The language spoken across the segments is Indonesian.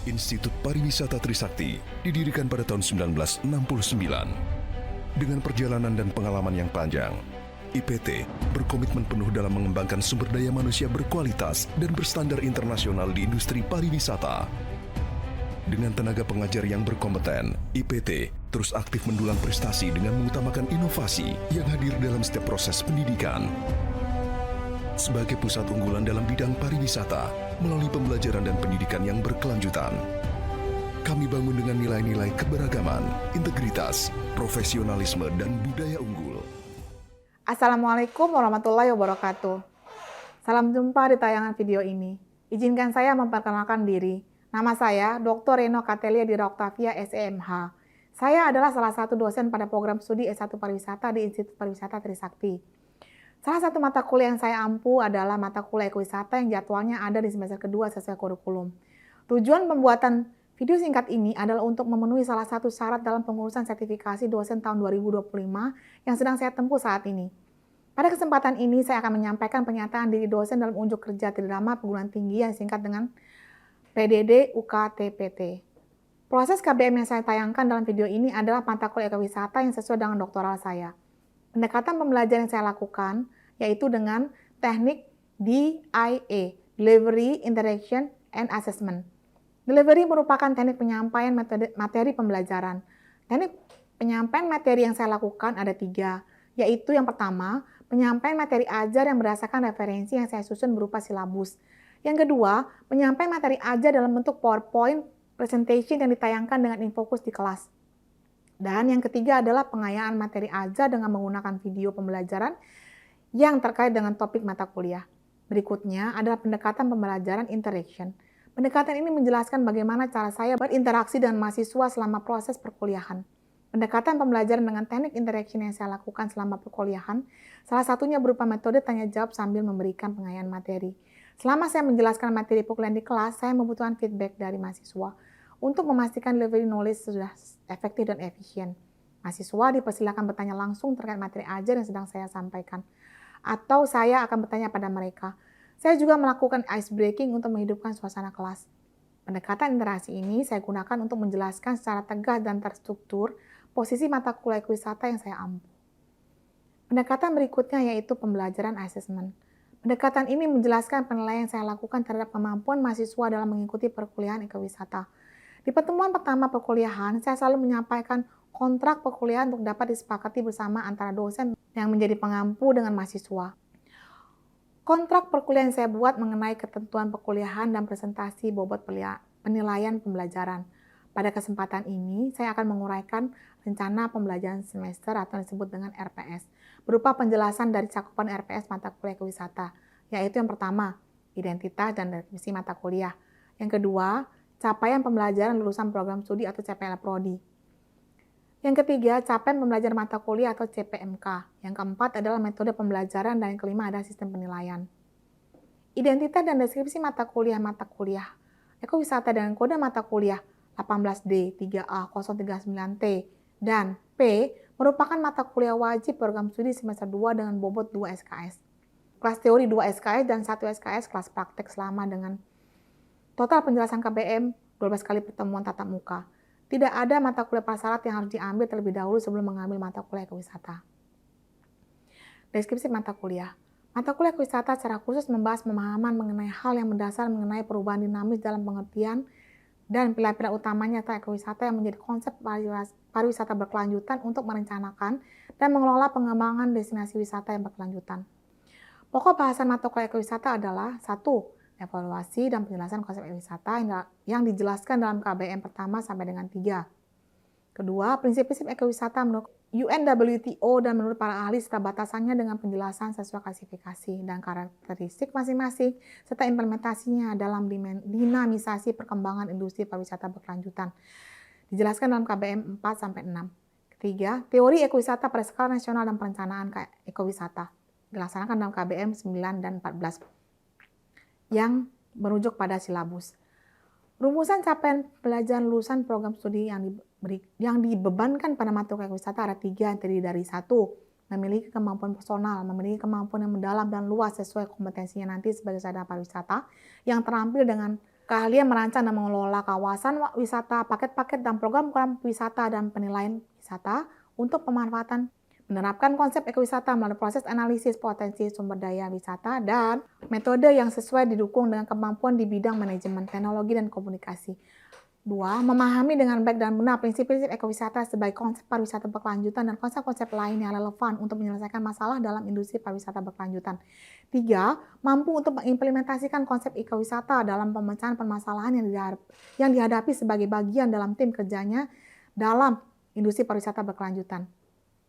Institut Pariwisata Trisakti didirikan pada tahun 1969. Dengan perjalanan dan pengalaman yang panjang, IPT berkomitmen penuh dalam mengembangkan sumber daya manusia berkualitas dan berstandar internasional di industri pariwisata. Dengan tenaga pengajar yang berkompeten, IPT terus aktif mendulang prestasi dengan mengutamakan inovasi yang hadir dalam setiap proses pendidikan. Sebagai pusat unggulan dalam bidang pariwisata, melalui pembelajaran dan pendidikan yang berkelanjutan, kami bangun dengan nilai-nilai keberagaman, integritas, profesionalisme, dan budaya unggul. Assalamualaikum warahmatullahi wabarakatuh. Salam jumpa di tayangan video ini. Izinkan saya memperkenalkan diri. Nama saya Dr. Reno Katelia Dira Octavia, SEMH. Saya adalah salah satu dosen pada program studi S1 Pariwisata di Institut Pariwisata Trisakti. Salah satu mata kuliah yang saya ampu adalah mata kuliah ekowisata yang jadwalnya ada di semester kedua sesuai kurikulum. Tujuan pembuatan video singkat ini adalah untuk memenuhi salah satu syarat dalam pengurusan sertifikasi dosen tahun 2025 yang sedang saya tempuh saat ini. Pada kesempatan ini, saya akan menyampaikan pernyataan diri dosen dalam unjuk kerja Tridharma Perguruan Tinggi yang singkat dengan PDD UKTPT. Proses KBM yang saya tayangkan dalam video ini adalah mata kuliah ekowisata yang sesuai dengan doktoral saya. Pendekatan pembelajaran yang saya lakukan yaitu dengan teknik DIA, Delivery, Interaction, and Assessment. Delivery merupakan teknik penyampaian materi pembelajaran. Teknik penyampaian materi yang saya lakukan ada 3, yaitu yang pertama, penyampaian materi ajar yang berdasarkan referensi yang saya susun berupa silabus. Yang kedua, penyampaian materi ajar dalam bentuk PowerPoint presentation yang ditayangkan dengan infokus di kelas. Dan yang ketiga adalah pengayaan materi ajar dengan menggunakan video pembelajaran yang terkait dengan topik mata kuliah. Berikutnya adalah pendekatan pembelajaran interaction. Pendekatan ini menjelaskan bagaimana cara saya berinteraksi dengan mahasiswa selama proses perkuliahan. Pendekatan pembelajaran dengan teknik interaction yang saya lakukan selama perkuliahan, salah satunya berupa metode tanya jawab sambil memberikan pengayaan materi. Selama saya menjelaskan materi perkuliahan di kelas, saya membutuhkan feedback dari mahasiswa untuk memastikan delivery knowledge sudah efektif dan efisien. Mahasiswa dipersilakan bertanya langsung terkait materi ajar yang sedang saya sampaikan, atau saya akan bertanya pada mereka. Saya juga melakukan ice breaking untuk menghidupkan suasana kelas. Pendekatan interaksi ini saya gunakan untuk menjelaskan secara tegas dan terstruktur posisi mata kuliah ekowisata yang saya ampu. Pendekatan berikutnya yaitu pembelajaran assessment. Pendekatan ini menjelaskan penilaian yang saya lakukan terhadap kemampuan mahasiswa dalam mengikuti perkuliahan ekowisata. Di pertemuan pertama perkuliahan, saya selalu menyampaikan kontrak perkuliahan untuk dapat disepakati bersama antara dosen yang menjadi pengampu dengan mahasiswa. Kontrak perkuliahan saya buat mengenai ketentuan perkuliahan dan presentasi bobot penilaian pembelajaran. Pada kesempatan ini, saya akan menguraikan rencana pembelajaran semester atau disebut dengan RPS, berupa penjelasan dari cakupan RPS mata kuliah ekowisata, yaitu yang pertama, identitas dan definisi mata kuliah. Yang kedua, capaian pembelajaran lulusan program studi atau CPL Prodi. Yang ketiga, capaian pembelajaran mata kuliah atau CPMK. Yang keempat adalah metode pembelajaran dan yang kelima adalah sistem penilaian. Identitas dan deskripsi mata kuliah ekowisata dengan kode mata kuliah 18D, 3A, 039T, dan P merupakan mata kuliah wajib program studi semester 2 dengan bobot 2 SKS. Kelas teori 2 SKS dan 1 SKS kelas praktek selama dengan total penjelasan KBM 12 kali pertemuan tatap muka. Tidak ada mata kuliah prasyarat yang harus diambil terlebih dahulu sebelum mengambil mata kuliah ekowisata. Deskripsi mata kuliah. Mata kuliah ekowisata secara khusus membahas pemahaman mengenai hal yang mendasar mengenai perubahan dinamis dalam pengertian dan pilar-pilar utamanya tentang ekowisata yang menjadi konsep pariwisata berkelanjutan untuk merencanakan dan mengelola pengembangan destinasi wisata yang berkelanjutan. Pokok bahasan mata kuliah ekowisata adalah 1. Evaluasi dan penjelasan konsep ekowisata yang dijelaskan dalam KBM pertama sampai dengan 3. Kedua, prinsip-prinsip ekowisata menurut UNWTO dan menurut para ahli serta batasannya dengan penjelasan sesuai klasifikasi dan karakteristik masing-masing serta implementasinya dalam dinamisasi perkembangan industri pariwisata berkelanjutan. Dijelaskan dalam KBM 4 sampai 6. Ketiga, teori ekowisata pada skala nasional dan perencanaan ekowisata dilaksanakan dalam KBM 9 dan 14. Yang merujuk pada silabus. Rumusan capaian pelajaran lulusan program studi yang dibebankan pada mata kuliah ekowisata ada 3 yang terdiri dari 1. Memiliki kemampuan personal, memiliki kemampuan yang mendalam dan luas sesuai kompetensinya nanti sebagai sarjana pariwisata yang terampil dengan keahlian merancang dan mengelola kawasan wisata, paket-paket dan program-program wisata dan penilaian wisata untuk pemanfaatan, menerapkan konsep ekowisata melalui proses analisis potensi sumber daya wisata dan metode yang sesuai didukung dengan kemampuan di bidang manajemen, teknologi, dan komunikasi. 2. Memahami dengan baik dan benar prinsip-prinsip ekowisata sebagai konsep pariwisata berkelanjutan dan konsep-konsep lain yang relevan untuk menyelesaikan masalah dalam industri pariwisata berkelanjutan. 3. Mampu untuk mengimplementasikan konsep ekowisata dalam pemecahan permasalahan yang dihadapi sebagai bagian dalam tim kerjanya dalam industri pariwisata berkelanjutan.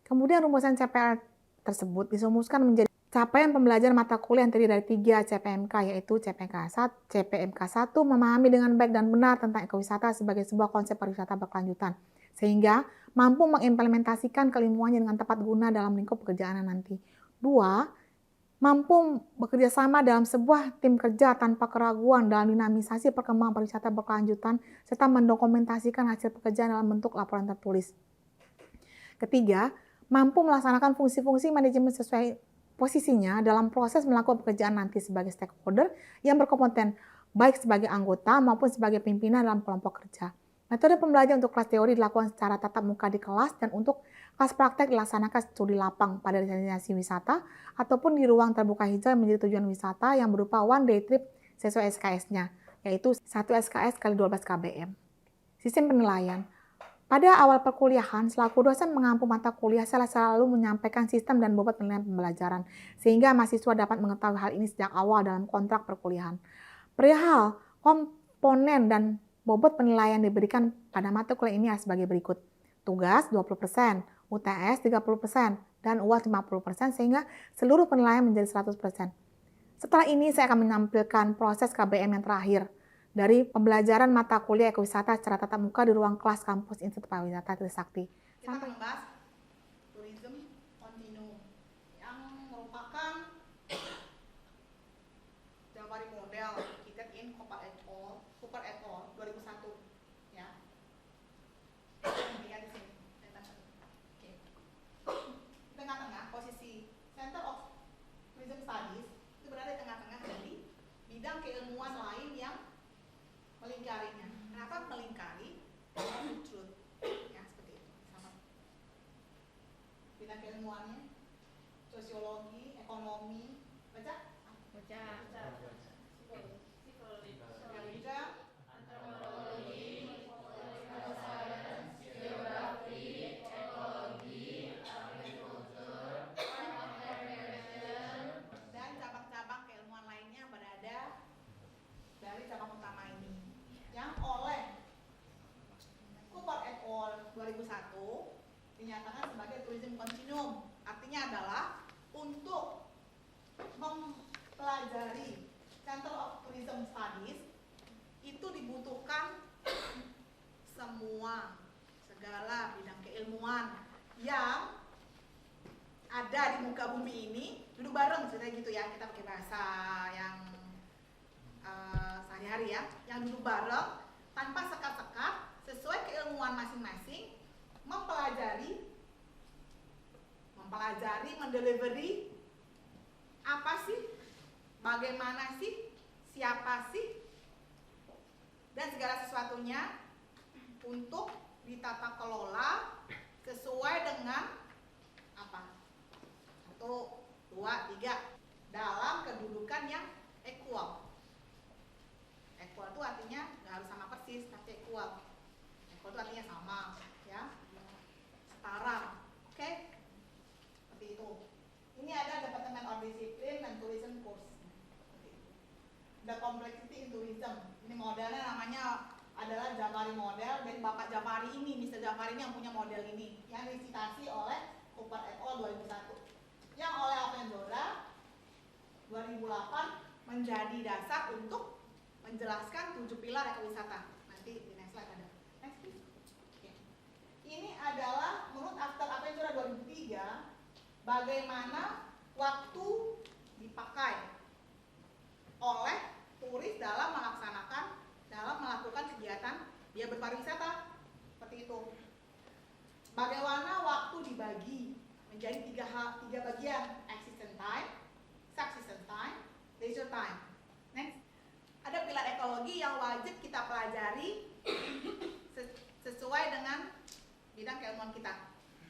Kemudian rumusan CPL tersebut dirumuskan menjadi capaian pembelajaran mata kuliah yang terdiri dari 3 CPMK, yaitu CPMK 1, memahami dengan baik dan benar tentang ekowisata sebagai sebuah konsep pariwisata berkelanjutan, sehingga mampu mengimplementasikan keilmuannya dengan tepat guna dalam lingkup pekerjaan nanti. 2. Mampu bekerja sama dalam sebuah tim kerja tanpa keraguan dalam dinamisasi perkembangan pariwisata berkelanjutan, serta mendokumentasikan hasil pekerjaan dalam bentuk laporan tertulis. Ketiga, mampu melaksanakan fungsi-fungsi manajemen sesuai posisinya dalam proses melakukan pekerjaan nanti sebagai stakeholder yang berkompeten, baik sebagai anggota maupun sebagai pimpinan dalam kelompok kerja. Metode pembelajaran untuk kelas teori dilakukan secara tatap muka di kelas dan untuk kelas praktek dilaksanakan studi lapang pada destinasi wisata ataupun di ruang terbuka hijau yang menjadi tujuan wisata yang berupa one day trip sesuai SKS-nya, yaitu 1 SKS x 12 KBM. Sistem penilaian. Pada awal perkuliahan, selaku dosen mengampu mata kuliah, saya selalu menyampaikan sistem dan bobot penilaian pembelajaran, sehingga mahasiswa dapat mengetahui hal ini sejak awal dalam kontrak perkuliahan. Perihal komponen dan bobot penilaian diberikan pada mata kuliah ini sebagai berikut. Tugas 20%, UTS 30%, dan UAS 50%, sehingga seluruh penilaian menjadi 100%. Setelah ini, saya akan menampilkan proses KBM yang terakhir, dari pembelajaran mata kuliah ekowisata secara tatap muka di ruang kelas kampus Institut Pariwisata Trisakti. Kita akan membahas tourism continuum yang merupakan Jabari model kita in Cooper et al. 2001 ya. Lihat di sini. Oke. Tengah-tengah posisi Center of Tourism Studies itu berada di tengah-tengah dari bidang keilmuan lain yang melingkarinya. Kenapa melingkari? Truth. Ya, seperti itu. Sama. Bidang keilmuannya, sosiologi, ekonomi, baca? Baca. Antropologi, geografi, ekologi, agriculture, dan cabang-cabang keilmuan lainnya berada dari cabang utama ini. Yang oleh Cooper et al. 2001 dinyatakan sebagai tourism continuum. Artinya adalah untuk mempelajari Center of Tourism Studies itu dibutuhkan segala bidang keilmuan yang ada di muka bumi ini duduk bareng, ceritanya gitu ya, kita pakai bahasa yang sehari-hari ya, yang duduk bareng tanpa sekat-sekat sesuai keilmuan masing-masing, mempelajari, mendelivery apa sih, bagaimana sih, siapa sih, dan segala sesuatunya untuk ditata kelola sesuai dengan apa? 1, 2, 3 dalam kedudukan yang equal. Equal itu artinya nggak harus sama persis, tapi equal. Equal itu artinya sama, ya, setara. Oke? Seperti itu. Ini ada Departemen of Discipline dan Tourism Course. The Complexity in Tourism. Ini modelnya namanya adalah Jabari model dari Bapak Jabari ini, Mr. Jabari ini yang punya model ini, yang disitasi oleh Cooper et al. 2001. Yang oleh Alvendora 2008 menjadi dasar untuk menjelaskan 7 pilar ekowisata. Nanti di next slide ada. Next please. Oke. Ini adalah menurut After Alvendora 2003 bagaimana waktu dipakai oleh turis dalam melakukan kegiatan dia berpariwisata. Seperti itu. Bagaimana waktu dibagi menjadi tiga bagian: existence time, subsistence time, leisure time. Next. Ada pilar ekologi yang wajib pelajari sesuai dengan bidang keilmuan kita.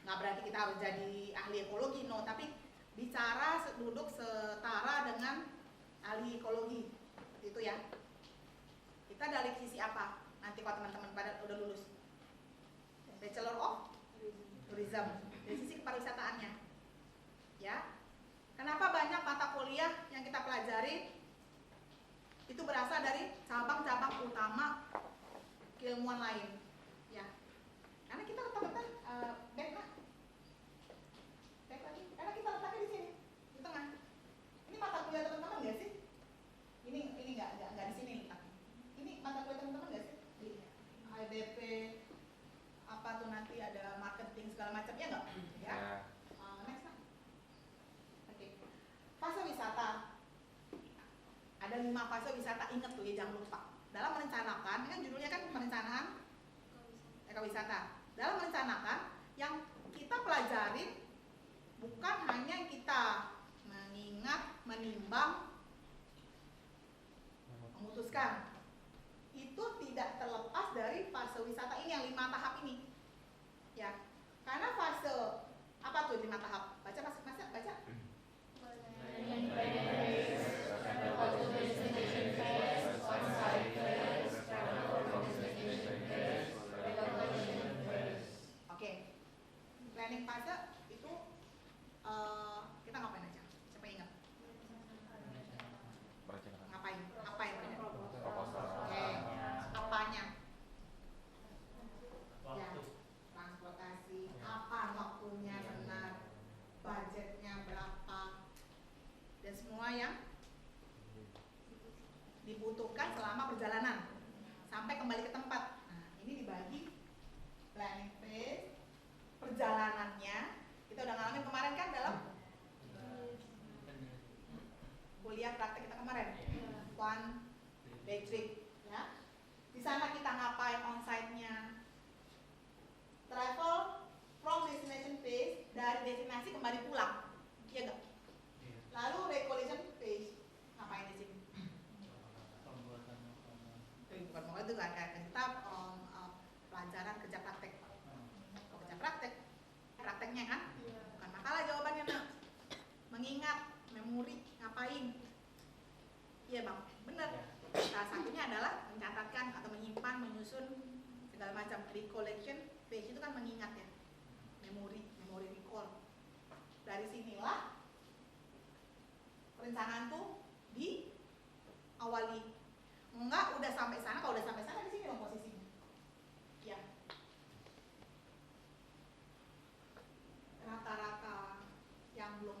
Nggak berarti kita harus jadi ahli ekologi, no, tapi bicara duduk setara dengan ahli ekologi, seperti itu ya. Kita dari sisi apa? Nanti kalau teman-teman pada udah lulus, Bachelor of Tourism, dari sisi keparwisataannya, ya. Kenapa banyak mata kuliah yang kita pelajari itu berasal dari cabang-cabang utama keilmuan lain, ya. Karena kita letakkan back lagi, karena kita letaknya di sini, di tengah. Ini mata kuliah teman-teman nggak sih? Ini nggak di sini letaknya. Ini mata kuliah teman-teman nggak sih? Di IBP apa tuh nanti ada marketing segala macamnya nggak? Ya. Next lah. Oke. Fase wisata. Ada 5 fase wisata, ingat tuh ya, jangan lupa. Dalam merencanakan, ini kan judulnya kan perencanaan ekowisata. Dalam merencanakan, yang kita pelajarin bukan hanya kita mengingat, menimbang, memutuskan. Itu tidak terlepas dari fase wisata ini yang 5 tahap ini. Ya. Karena fase apa tuh 5 tahap? Baca masing-masing, baca. Oke, planning fase itu kita ngapain aja? Siapa ingat? Ngapain? Ngapain? Oke, apanya? Ya, transportasi. Apa waktunya benar? Budgetnya berapa? Dan semua yang dibutuhkan selama perjalanan sampai kembali ke tempat. Nah, ini dibagi planning phase, perjalanannya kita udah ngalamin kemarin kan dalam kuliah praktek kita kemarin, one day trip, ya. Di sana kita ngapain on-site-nya? Travel from destination phase, dari destinasi kembali pulang, iya nggak? Lalu recollection phase, ngapain di sini? Bukan mau itu kan kita pelajaran kerja praktek. Kalau kerja prakteknya kan, bukan makalah jawabannya, nah. Mengingat, memori, ngapain? Iya bang, bener. Salah satunya adalah mencatatkan atau menyimpan, menyusun segala macam. Recollection phase itu kan mengingat ya, memori recall. Dari sinilah perencanaan tuh diawali. Enggak udah sampai sana, kalau udah sampai sana di sini dong posisinya. Ya. Rata-rata yang belum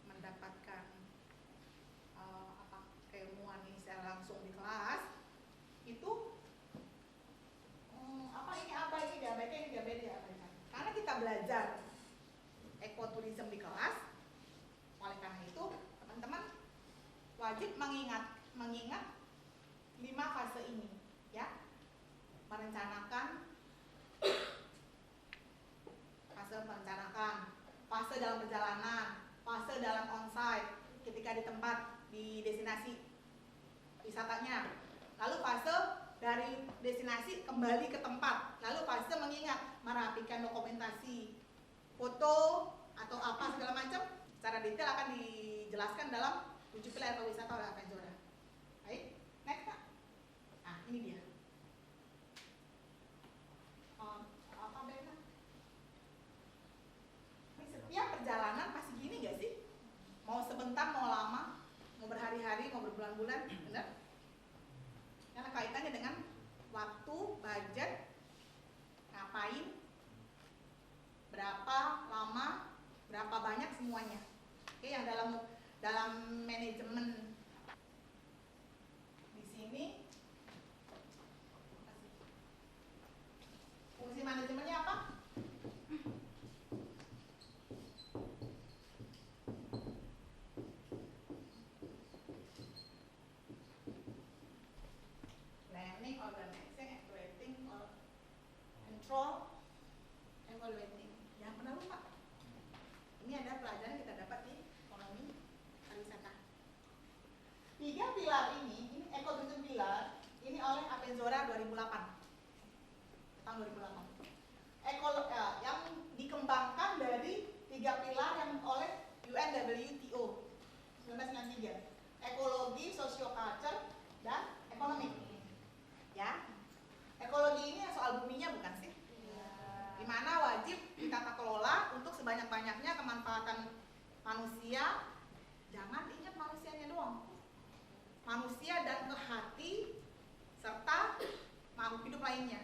mendapatkan keilmuan ini secara langsung di kelas itu ini diabaikan. Karena kita belajar ekoturism di kelas, oleh karena itu teman-teman wajib mengingat 5 fase ini, ya. Merencanakan, fase merencanakan, fase dalam perjalanan, fase dalam onsite ketika di tempat, di destinasi wisatanya, lalu fase dari destinasi kembali ke tempat, lalu fase mengingat, merapikan dokumentasi, foto atau apa segala macam secara detail akan dijelaskan dalam 7 pilar ekowisata oleh Avenzora. Baik, next Pak. Nah, ini dia. Apa Bena? Ini setiap perjalanan pasti gini nggak sih? Mau sebentar, mau lama, mau berhari-hari, mau berbulan-bulan, benar? Karena kaitannya dengan waktu, budget, ngapain, berapa lama, berapa banyak semuanya. Oke, yang dalam manajemen di sini fungsi manajemennya apa? Planning, organizing, activating, control, evaluating. Jangan pernah lupa. Ini ada pelajaran kita dapat di ekonomi pariwisata. 3. Ekologi, sosiokultur, dan ekonomi. Ya. Ekologi ini soal buminya bukan sih? Di mana wajib ditata kelola untuk sebanyak-banyaknya kemanfaatan manusia. Jangan ingat manusianya doang. Manusia dan hati serta makhluk hidup lainnya.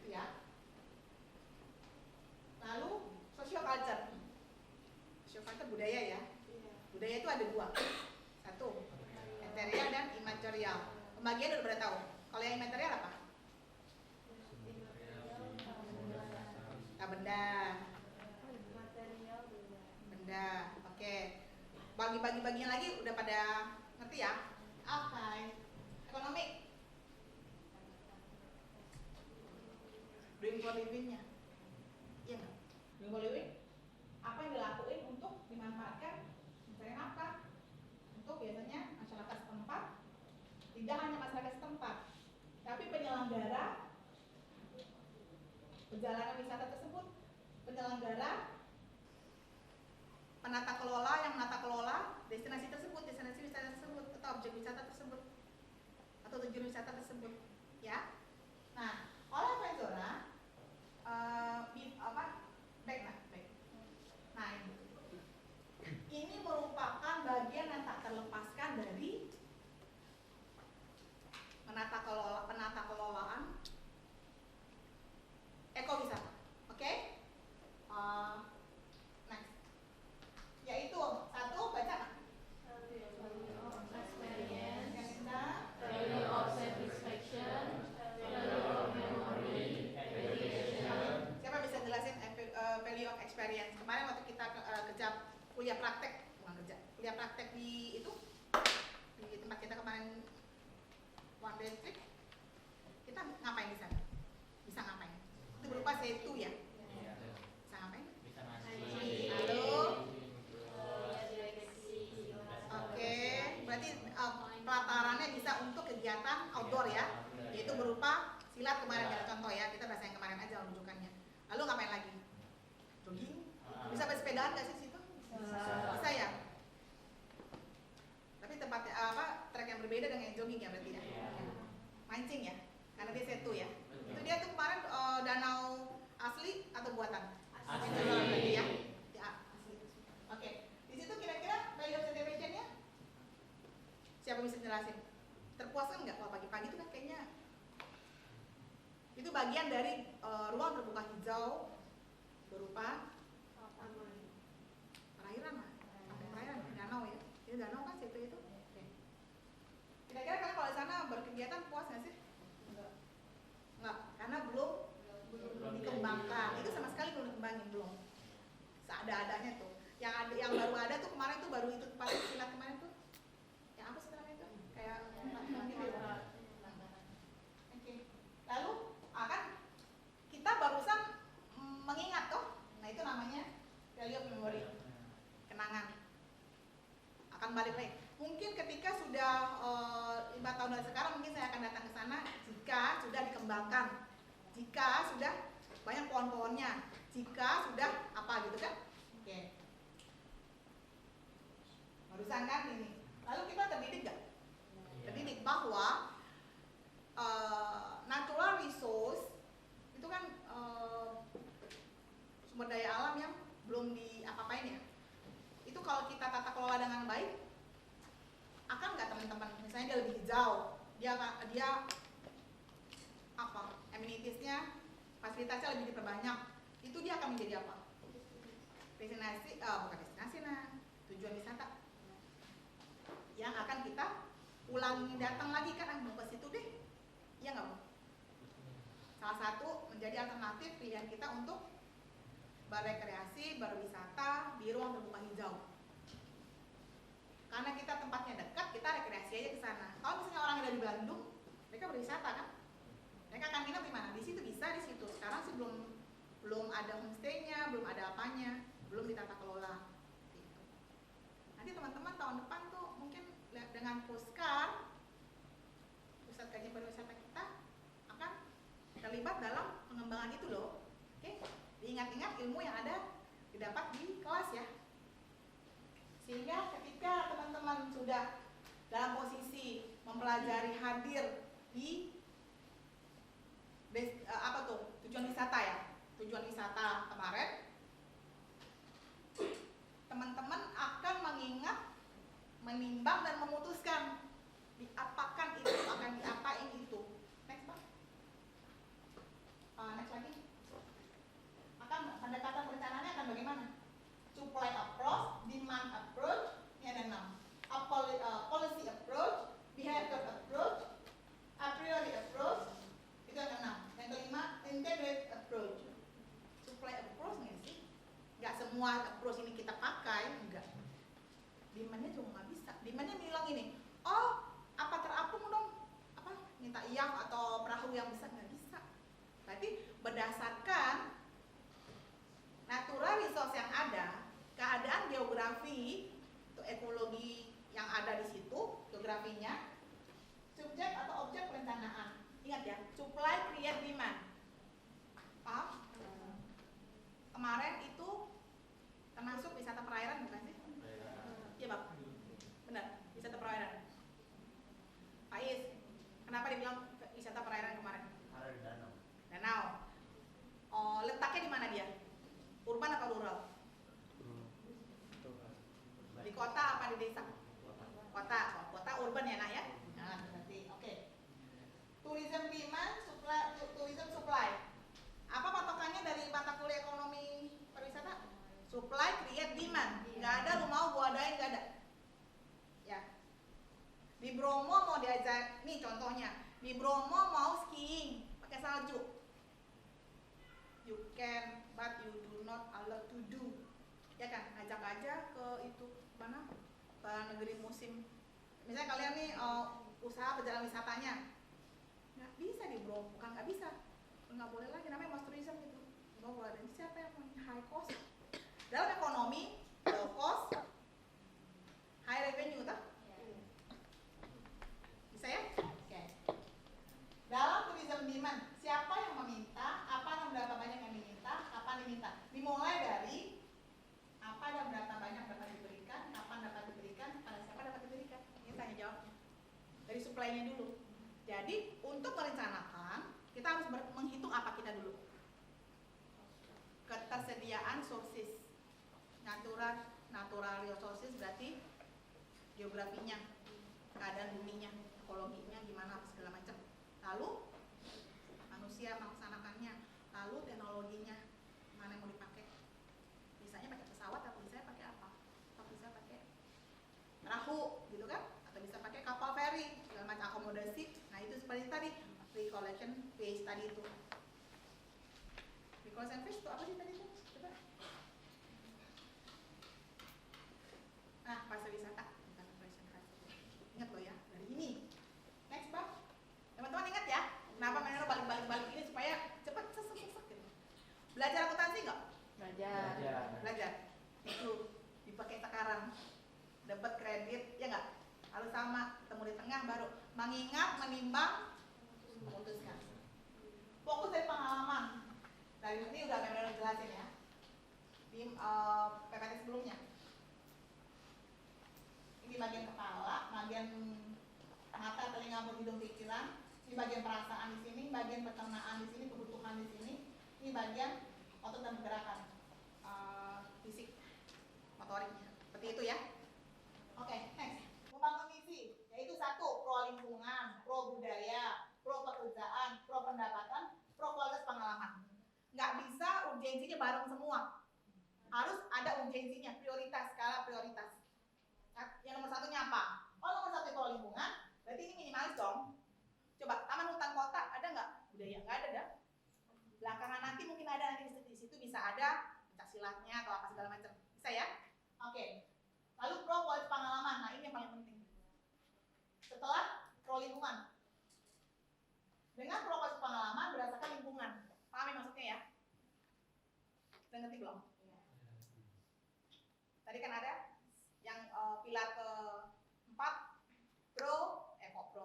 Ya. Lalu sosiokultur. Sosiokultur budaya ya. Budaya itu ada 2. 1, material dan imaterial. Pembagian udah pada tahu. Kalau yang imaterial apa? Benda. Benda. Oke. Bagi-bagian lagi udah pada ngerti ya? Oke. Ekonomi. Doing for living-nya. Iya nggak? Doing for living. Apa yang dilakuin untuk dimanfaatkan mencari nafkah untuk biasanya masyarakat setempat. Tidak hanya masyarakat setempat, tapi penyelenggara perjalanan wisata tersebut, penyelenggara, penata kelola yang menata kelola destinasi tersebut, destinasi wisata tersebut, atau objek wisata tersebut, atau tujuan wisata tersebut, ya. Nah, oleh Penzora, back. Nah, ini merupakan bagian yang tak terlepaskan dari penata kelolaan ekowisata. Oke? Next. Yaitu 1, baca nggak? Value of satisfaction, value of memory, education. Siapa bisa jelasin value of experience? Kemarin waktu kita kerja kuliah praktek, kuliah praktek di tempat kita kemarin one day trip, kita ngapain di sana? Bisa ngapain? Itu berupa C2 ya? Bisa ngapain? Bisa Lalu, oke, berarti pelatarannya bisa untuk kegiatan outdoor ya, yaitu berupa silat kemarin kita contoh ya, kita bahas yang kemarin aja rujukannya. Lalu ngapain lagi? Jogging? Bisa bersepedaan nggak sih situ? Bisa ya? Tapi tempatnya trek yang berbeda dengan yang jogging ya berarti ya? Mancing ya? Karena dia setu ya? Itu dia tuh kemarin danau asli atau buatan? Asli ya? Ya, asli. Oke, di situ kira-kira value of satisfaction-nya siapa bisa jelasin? Terpuaskan nggak kalau pagi-pagi itu kan kayaknya itu bagian dari ruang terbuka hijau berupa perairan lah, perairan, danau ya, itu danau kan situ itu. Kira-kira kalian kalau di sana berkegiatan puas nggak sih? Enggak, karena belum dikembangkan. Itu sama sekali belum dikembangin belum. Seada-adanya tuh. Yang baru ada tuh kemarin tuh baru itu tempat silat kemarin tuh. Yang apa sebenarnya itu? Kayak tempat gitu. Oke. Lalu akan kita barusan mengingat toh. Nah, itu namanya value of memory. Kenangan. Akan balik lagi. Mungkin ketika sudah 5 tahun dari sekarang mungkin saya akan datang ke sana jika sudah dikembangkan, jika sudah banyak pohon-pohonnya, jika sudah apa gitu kan? Oke. Barusan kan ini. Lalu kita terdidik nggak? Terdidik bahwa natural resource itu kan sumber daya alam yang belum diapa-apain ya. Itu kalau kita tata kelola dengan baik, akan nggak teman-teman? Misalnya dia lebih hijau, dia apa? Amenitiesnya, fasilitasnya lebih diperbanyak. Itu dia akan menjadi apa? Destinasi, bukan destinasi tujuan wisata yang akan kita ulangi datang lagi kan, mau ke situ deh, iya nggak mau? Salah satu menjadi alternatif pilihan kita untuk berrekreasi, berwisata di ruang terbuka hijau. Karena kita tempatnya dekat, kita rekreasi aja ke sana. Kalau misalnya orang yang dari Bandung, mereka berwisata kan? Mereka akan nginep di mana? Di situ bisa, di situ. Sekarang sih belum ada homestay-nya, belum ada apanya, belum ditata kelola. Gitu. Nanti teman-teman tahun depan tuh mungkin dengan Puskar, pusat kajian pariwisata kita akan terlibat dalam pengembangan itu loh. Oke? Diingat-ingat ilmu yang ada didapat di kelas ya. Sehingga ketika teman-teman sudah dalam posisi mempelajari hadir di tujuan wisata ya, tujuan wisata kemarin, teman-teman akan mengingat, menimbang dan memutuskan diapakan itu, akan diapain itu. Next Pak. Next lagi. Akan pendekatan perencanaannya akan bagaimana? Supply approach, demand approach, ini ada 6. Policy approach, behavior approach, a priori approach, itu ada 6. Yang kelima, integrated approach. Supply approach nggak sih? Nggak semua approach ini kita pakai, enggak. Demandnya juga nggak bisa. Demandnya bilang ini, oh apa terapung dong? Apa minta IAF atau perahu yang besar, nggak bisa. Berarti berdasarkan natural resource yang ada, keadaan geografi atau ekologi yang ada di situ, geografinya, subjek atau objek perencanaan. Ingat ya, supply, create, demand. Paham? Kemarin itu termasuk wisata perairan bukan sih? Iya Bang, benar, wisata perairan. Pak Is, kenapa dibilang wisata perairan kemarin? Ada di danau. Danau. Oh, letaknya di mana dia? Urban atau rural? Di kota apa di desa? Kota. Oh, kota urban ya nak ya? Nah, berarti oke. Tourism demand, tourism supply. Apa patokannya dari mata kuliah ekonomi pariwisata? Supply, create, demand. Nggak ada lu mau gua adain, nggak ada. Ya. Di Bromo mau diajak, nih contohnya. Di Bromo mau skiing pakai salju. You can, but you do not allowed to do. Ya kan, ajak aja ke itu mana? Ke negeri musim. Misalnya kalian nih usaha perjalanan wisatanya, nggak bisa di Bromo, bukan nggak bisa, nggak boleh lagi, namanya mass tourism gitu. Nggak boleh. Dan siapa yang mau high cost? Dalam ekonomi, low cost, high revenue, tak? Bisa ya? Oke. Dalam tourism demand, siapa yang meminta, apa dan berapa banyak yang diminta, kapan diminta. Dimulai dari apa dan berapa banyak dapat diberikan, kapan dapat diberikan, pada siapa dapat diberikan. Ini tanya jawabnya. Dari supply-nya dulu. Jadi untuk merencanakan, kita harus menghitung apa kita dulu. Ketersediaan sources. Natural resources berarti geografinya, keadaan buminya, ekologinya gimana, segala macam. Lalu manusia melaksanakannya, lalu teknologinya mana yang mau dipakai. Bisanya pakai pesawat atau bisa pakai apa? Atau bisa pakai perahu gitu kan? Atau bisa pakai kapal feri, segala macam akomodasi. Nah itu seperti tadi recollection phase tadi itu. Recollection phase itu apa sih tadi itu? Coba. Nah fase wisata, bukan operation phase. Ingat loh ya dari ini. Next Bang. Teman-teman ingat ya, kenapa mainnya balik-balik ini supaya cepat sesek gitu. Belajar akuntansi nggak? Belajar. Itu dipakai sekarang. Dapat kredit, ya nggak? Harus sama, ketemu di tengah baru mengingat, menimbang, memutuskan. Fokus dari pengalaman. Dari ini udah memang jelasin ya. Di PPT sebelumnya. Ini bagian kepala, bagian mata, telinga, mulut, hidung, pikiran. Ini bagian perasaan di sini, bagian pencernaan di sini, kebutuhan di sini. Ini bagian otot dan pergerakan fisik, motoriknya. Seperti itu ya. Oke, next. Membangun misi, yaitu 1, pro lingkungan, pro budaya, pro pekerjaan, pro pendapatan, pro kualitas pengalaman. Nggak bisa urgensinya bareng semua. Harus ada urgensinya, prioritas, skala prioritas. Nah, yang nomor 1-nya apa? Oh, nomor 1 pro lingkungan, berarti ini minimalis dong. Coba, taman hutan kota ada nggak? Udah ya, nggak ada dah. Belakangan nanti mungkin ada, nanti di situ bisa ada pencaksilatnya atau apa segala macam. Bisa ya? Oke. Lalu pro kualitas pengalaman, nah ini yang paling penting. Setelah pro lingkungan. Dengan pro kualitas pengalaman berdasarkan lingkungan. Paham ya maksudnya ya? Udah ngerti belum? Tadi kan ada yang pilar ke-4 pro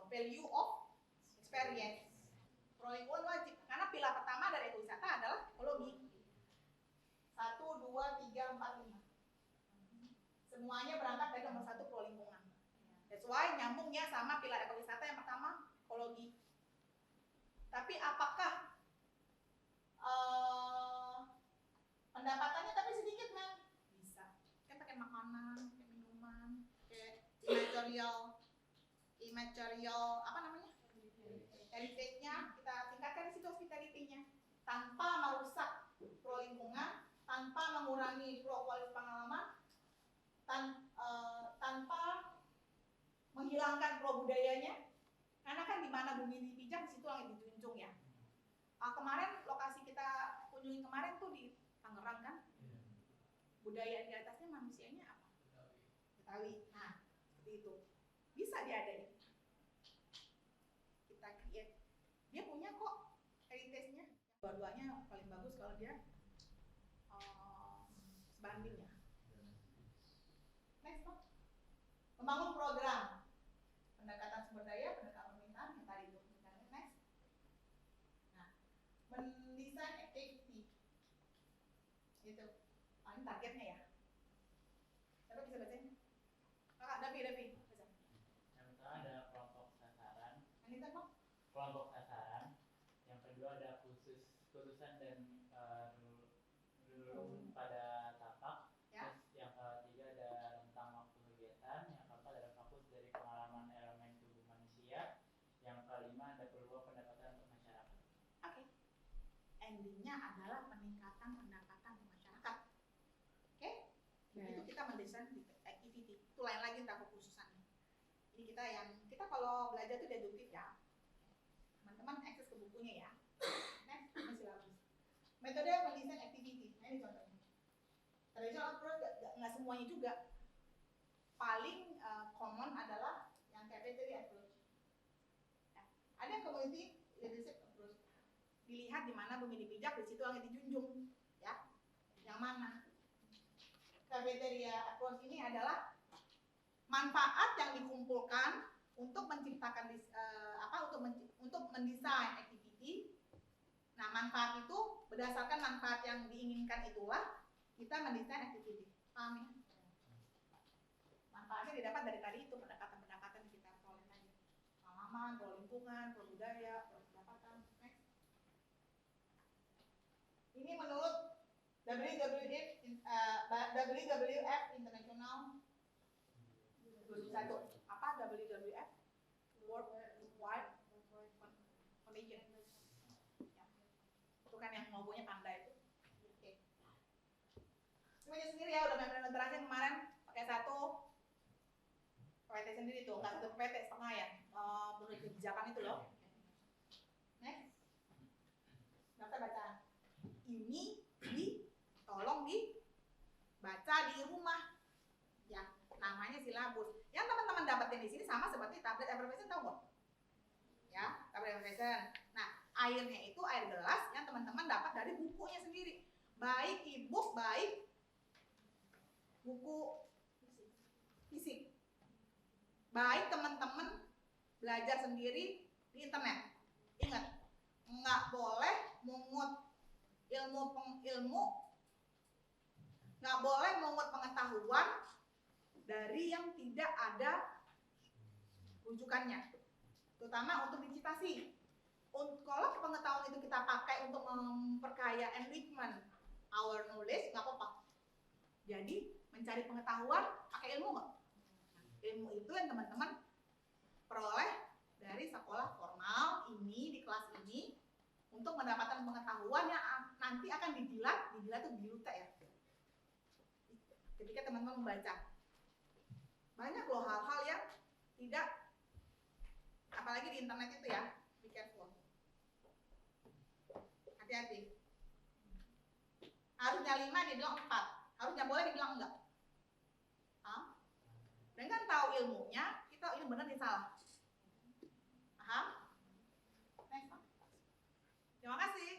value of experience. Pro lingkungan wajib karena pilar pertama dari ekowisata adalah ekologi. 1, 2, 3, 4, 5. Semuanya berangkat dari nomor 1 pro lingkungan. sesuai nyambungnya sama pilar ekowisata yang pertama, ekologi. Tapi apakah pendapatannya tapi sedikit, men? Bisa. Kan pakai makanan, pakai minuman, pakai immaterial apa namanya? Heritage-nya kita tingkatkan di situ hospitality-nya tanpa merusak pro lingkungan, tanpa mengurangi pro kualitas pengalaman, tanpa menghilangkan pro budayanya. Karena kan di mana bumi dipijak di situ yang dijunjung ya. Kemarin lokasi kita kunjungi kemarin tuh di Tangerang kan. Budaya di atasnya manusianya apa? Betawi. Nah, seperti itu. Bisa diadain. Kita create. Dia punya kok heritage-nya. Dua-duanya paling bagus kalau dia sebanding ya. Next, Pak. Membangun program pendekatan sumber daya, pendekatan permintaan yang tadi itu. Next. Nah, mendesain activity. Itu paling targetnya ya. Siapa bisa bacain? Davi, baca. Yang pertama ada kelompok sasaran. Anita, Pak. Kelompok sasaran. Yang kedua ada khususan dan dulu pada tapak. Ya. Terus yang ketiga ada rentang waktu kegiatan. Yang keempat ada fokus dari pengalaman elemen tubuh manusia. Yang kelima ada peluang pendapatan untuk masyarakat. Oke. Endingnya adalah peningkatan pendapatan untuk masyarakat. Oke? Itu kita mendesain activity. Itu lain lagi entah kekhususannya. Ini kita kalau belajar itu deduktif ya. Teman-teman akses ke bukunya ya. Next, masih bagus. Metode mendesain activity. Nah, ini contohnya. Traditional approach nggak semuanya juga. Paling common adalah yang cafeteria approach. Ya. Ada yang community leadership approach. Dilihat di mana bumi dipijak, di situ yang dijunjung. Ya, yang mana? Cafeteria approach ini adalah manfaat yang dikumpulkan untuk menciptakan untuk mendesain activity. Nah, manfaat itu berdasarkan manfaat yang diinginkan itulah kita mendesain activity. Paham ya? Manfaatnya didapat dari tadi itu pendekatan-pendekatan yang kita peroleh tadi. Pengalaman, pro lingkungan, pro budaya, pro pendapatan. Next. Ini menurut WWF International 2001. Apa WWF? World Wide Foundation. Ya. Itu kan yang logonya panda itu. Oke. Semuanya sendiri ya, udah memang terakhir kemarin pakai satu PPT sendiri tuh, nggak satu PPT setengah ya. Menurut kebijakan itu loh. Next. Daftar bacaan. Ini tolong dibaca di rumah. Ya, namanya silabus. Yang teman-teman dapetin di sini sama seperti tablet effervescent, tahu nggak? Ya, tablet effervescent. Nah, airnya itu air gelas yang teman-teman dapat dari bukunya sendiri. Baik e-book, baik buku fisik. Baik teman-teman belajar sendiri di internet. Ingat, nggak boleh mungut ilmu, nggak boleh mungut pengetahuan dari yang tidak ada rujukannya, terutama untuk digitasi. Kalau pengetahuan itu kita pakai untuk memperkaya enrichment our knowledge, nggak apa-apa. Jadi mencari pengetahuan pakai ilmu nggak? Ilmu itu yang teman-teman peroleh dari sekolah formal ini, di kelas ini, untuk mendapatkan pengetahuan yang nanti akan didilat itu dilute ya. Ketika teman-teman membaca, banyak loh hal-hal yang tidak, apalagi di internet itu ya, be careful. Hati-hati. Harusnya 5 dibilang 4, harusnya boleh dibilang enggak. Dengan tahu ilmunya, kita ini benar ini salah. Paham? Next. Terima kasih.